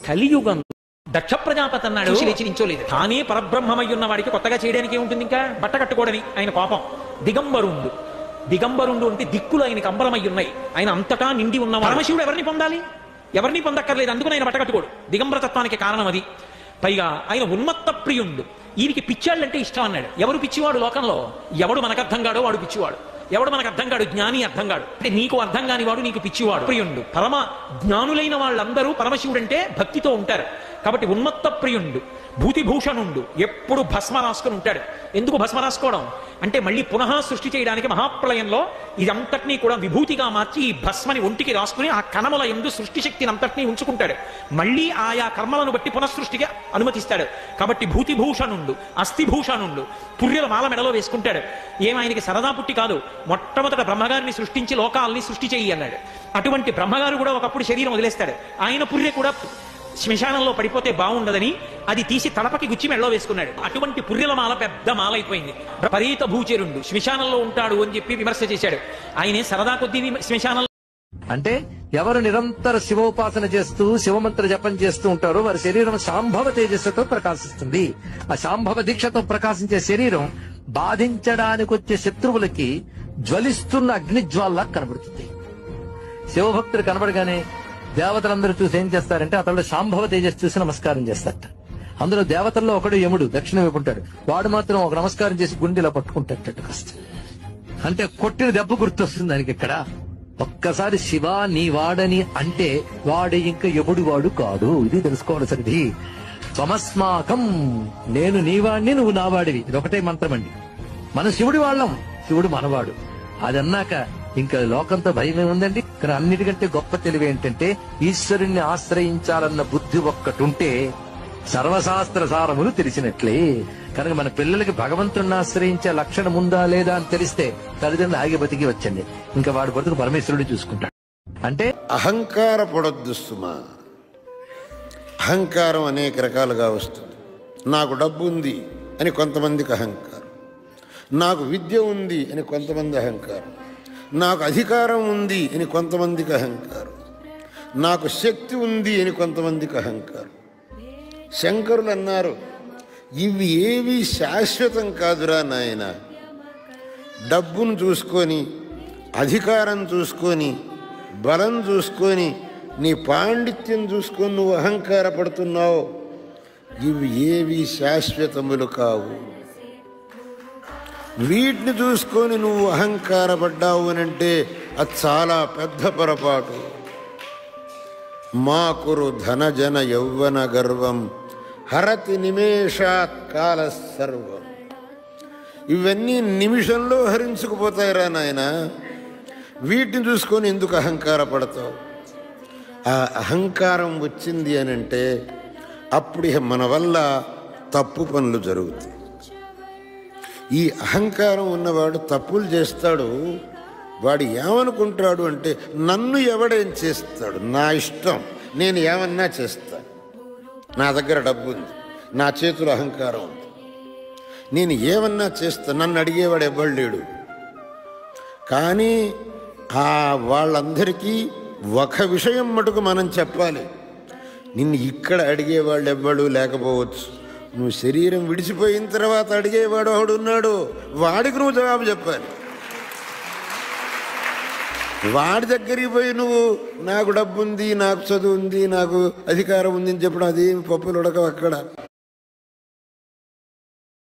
కలియుగం. దక్ష ప్రజాపతి అన్నాడు, లేచి నించోలేదు. తానే పరబ్రహ్మమై ఉన్న వాడికి కొత్తగా చేయడానికి ఏముంటుంది, ఇంకా బట్ట కట్టుకోవడని. ఆయన కోపం. దిగంబరుండు. దిగంబరుండు అంటే దిక్కులు ఆయనకి అంబరమై ఉన్నాయి. ఆయన అంతటా నిండి ఉన్న పరమశివుడు ఎవరిని పొందాలి? ఎవరిని పొందక్కర్లేదు. అందుకని ఆయన బట్ట కట్టుకోడు. దిగంబరతత్వానికి కారణం అది. పైగా ఆయన ఉన్మత్త ప్రియుండు. ఈయనకి పిచ్చాళ్ళంటే ఇష్టం అన్నాడు. ఎవరు పిచ్చివాడు లోకంలో? ఎవడు మనకు అర్థం కాడో వాడు పిచ్చివాడు. ఎవడు మనకు అర్థం కాడు? జ్ఞాని అర్థం కాడు. అంటే నీకు అర్థం కాని వాడు నీకు పిచ్చివాడు. ప్రియుండు. పరమ జ్ఞానులైన వాళ్ళందరూ పరమశివుడు అంటే భక్తితో ఉంటారు. కాబట్టి ఉన్మత్త ప్రియుండు, భూతిభూషణుండు. ఎప్పుడు భస్మ రాసుకుని ఉంటాడు. ఎందుకు భస్మ రాసుకోవడం అంటే మళ్ళీ పునః సృష్టి చేయడానికి మహాప్రళయంలో ఇదంతటినీ కూడా విభూతిగా మార్చి ఈ భస్మని ఒంటికి రాసుకుని ఆ కణముల యందు సృష్టి శక్తిని అంతటినీ ఉంచుకుంటాడు. మళ్ళీ ఆయా కర్మలను బట్టి పునఃసృష్టికి అనుమతిస్తాడు. కాబట్టి భూతిభూషణుండు, అస్థిభూషణుండు. పుర్రెల మాల మెడలో వేసుకుంటాడు. ఆయనకి సరదా పుట్టి కాదు. మొట్టమొదట బ్రహ్మగారిని సృష్టించి లోకాలని సృష్టి చెయ్యి అన్నాడు. అటువంటి బ్రహ్మగారు కూడా ఒకప్పుడు శరీరం వదిలేస్తాడు. ఆయన పుర్రె కూడా శ్మశానంలో పడిపోతే బాగుండదని అది తీసి తలపకి గుచ్చి మెడలో వేసుకున్నాడు. అటువంటి పుర్రెల మాల పెద్ద మాల అయిపోయింది. పరీత భూచరుండు, శ్మశానంలో ఉంటాడు అని చెప్పి విమర్శ చేశాడు. ఆయనే సరదా కొద్దీ శ్మశానంలో. అంటే ఎవరు నిరంతర శివోపాసన చేస్తూ శివమంత్ర జపం చేస్తూ ఉంటారో వారి శరీరం శాంభవ తేజస్సుతో ప్రకాశిస్తుంది. ఆ శాంభవ దీక్షతో ప్రకాశించే శరీరం బాధించడానికి వచ్చే శత్రువులకి జ్వలిస్తున్న అగ్నిజ్వాల్లా కనబడుతుంది. శివభక్తులు కనబడగానే దేవతలందరూ చూసి ఏం చేస్తారంటే అతడు శాంభవ తేజస్సు చూసి నమస్కారం చేస్తారట. అందులో దేవతల్లో ఒకడు యముడు దక్షిణ వైపు ఉంటాడు. వాడు మాత్రం ఒక నమస్కారం చేసి గుండెలో పట్టుకుంటాడు. కష్టం అంటే కొట్టిన దెబ్బ గుర్తొస్తుంది దానికి. ఇక్కడ ఒక్కసారి శివ నీ వాడని అంటే వాడు ఇంకా యముడు వాడు కాదు. ఇది తెలుసుకోవాల్సింది. త్వమస్మాకం, నేను నీవాడిని నువ్వు నావాడివి. ఇది ఒకటే మంత్రం అండి. మన శివుడి వాళ్ళం, శివుడు మనవాడు. అది అన్నాక ఇంకా లోకంతో భయమే ఉందండి. ఇక్కడ అన్నిటికంటే గొప్ప తెలివి ఏంటంటే ఈశ్వరుణ్ణి ఆశ్రయించాలన్న బుద్ధి ఒక్కటుంటే సర్వశాస్త్ర సారములు తెలిసినట్లే. కనుక మన పిల్లలకి భగవంతుడిని ఆశ్రయించే లక్షణం ఉందా లేదా అని తెలిస్తే తల్లిదండ్రులు ఆగి బతికి వచ్చండి. ఇంకా వాడి బతుకు పరమేశ్వరుడు చూసుకుంటాడు. అంటే అహంకార పడొద్దు సుమా. అహంకారం అనేక రకాలుగా వస్తుంది. నాకు డబ్బు ఉంది అని కొంతమందికి అహంకారం, నాకు విద్య ఉంది అని కొంతమంది అహంకారం, నాకు అధికారం ఉంది అని కొంతమందికి అహంకారం, నాకు శక్తి ఉంది అని కొంతమందికి అహంకారం. శంకరులు అన్నారు, ఇవి ఏవి శాశ్వతం కాదురా నాయన. డబ్బును చూసుకొని, అధికారం చూసుకొని, బలం చూసుకొని, నీ పాండిత్యం చూసుకొని నువ్వు అహంకారపడుతున్నావు. ఇవి ఏవి శాశ్వతములు కావు. వీటిని చూసుకొని నువ్వు అహంకారపడ్డావు అనంటే అది చాలా పెద్ద పొరపాటు. మా కురు ధనజన యౌవన గర్వం హరతి నిమేషాత్ కాల సర్వం. ఇవన్నీ నిమిషంలో హరించుకుపోతాయిరా నాయన. వీటిని చూసుకొని ఎందుకు అహంకారపడతావు? ఆ అహంకారం వచ్చింది అనంటే అప్పుడు మన వల్ల తప్పు పనులు జరుగుతాయి. ఈ అహంకారం ఉన్నవాడు తప్పులు చేస్తాడు. వాడు ఏమనుకుంటాడు అంటే నన్ను ఎవడేం చేస్తాడు, నా ఇష్టం, నేను ఏమన్నా చేస్తాను, నా దగ్గర డబ్బు ఉంది, నా చేతిలో అహంకారం ఉంది, నేను ఏమన్నా చేస్తాను, నన్ను అడిగేవాడు ఎవ్వడు లేడు. కానీ వాళ్ళందరికీ ఒక విషయం మటుకు మనం చెప్పాలి. నిన్ను ఇక్కడ అడిగేవాళ్ళు ఎవ్వడు లేకపోవచ్చు. నువ్వు శరీరం విడిచిపోయిన తర్వాత అడిగేవాడు ఒకడు ఉన్నాడు. వాడికి నువ్వు జవాబు చెప్పాలి. వాడి దగ్గరికి పోయి నువ్వు నాకు డబ్బు ఉంది, నాకు చదువు ఉంది, నాకు అధికారం ఉంది అని చెప్పడం అదేమి పప్పులు ఉడకవు అక్కడ.